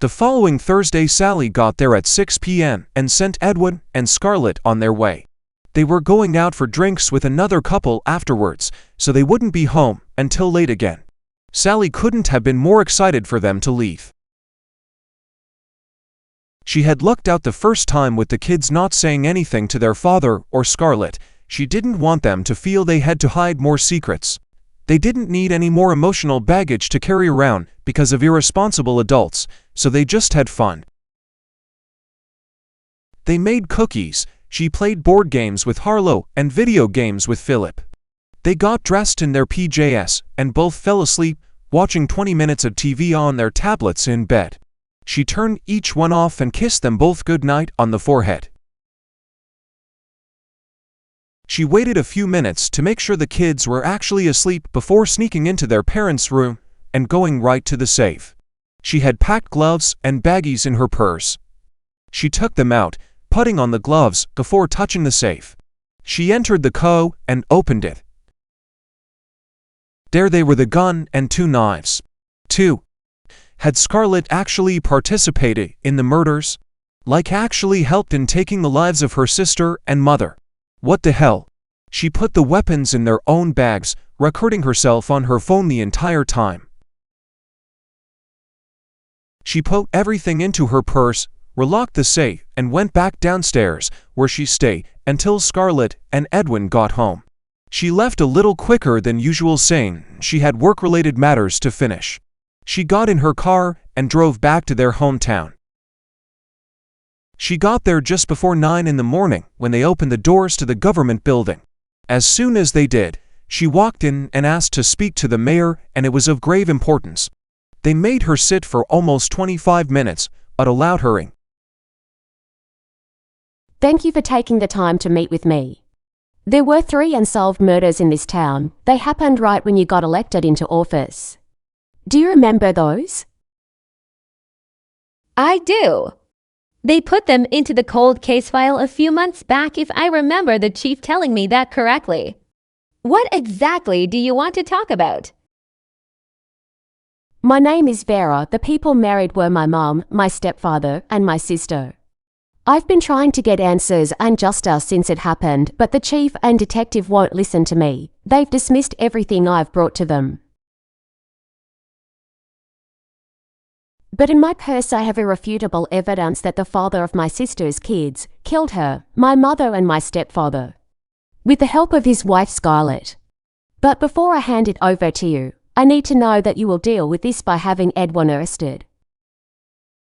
The following Thursday, Sally got there at 6 p.m. and sent Edwin and Scarlett on their way. They were going out for drinks with another couple afterwards, so they wouldn't be home until late again. Sally couldn't have been more excited for them to leave. She had lucked out the first time with the kids not saying anything to their father or Scarlett. She didn't want them to feel they had to hide more secrets. They didn't need any more emotional baggage to carry around because of irresponsible adults, so they just had fun. They made cookies, she played board games with Harlow and video games with Philip. They got dressed in their PJs and both fell asleep, watching 20 minutes of TV on their tablets in bed. She turned each one off and kissed them both good night on the forehead. She waited a few minutes to make sure the kids were actually asleep before sneaking into their parents' room and going right to the safe. She had packed gloves and baggies in her purse. She took them out, putting on the gloves before touching the safe. She entered the co and opened it. There they were, the gun and 2 knives. 2. Had Scarlett actually participated in the murders? Like actually helped in taking the lives of her sister and mother? What the hell? She put the weapons in their own bags, recording herself on her phone the entire time. She put everything into her purse, relocked the safe, and went back downstairs, where she stayed until Scarlett and Edwin got home. She left a little quicker than usual, saying she had work-related matters to finish. She got in her car and drove back to their hometown. She got there just before 9 in the morning when they opened the doors to the government building. As soon as they did, she walked in and asked to speak to the mayor, and it was of grave importance. They made her sit for almost 25 minutes, but allowed her in. Thank you for taking the time to meet with me. There were 3 unsolved murders in this town. They happened right when you got elected into office. Do you remember those? I do. They put them into the cold case file a few months back, if I remember the chief telling me that correctly. What exactly do you want to talk about? My name is Vera. The people married were my mom, my stepfather, and my sister. I've been trying to get answers and justice since it happened, but the chief and detective won't listen to me. They've dismissed everything I've brought to them. But in my purse I have irrefutable evidence that the father of my sister's kids killed her, my mother and my stepfather, with the help of his wife Scarlett. But before I hand it over to you, I need to know that you will deal with this by having Edwin arrested.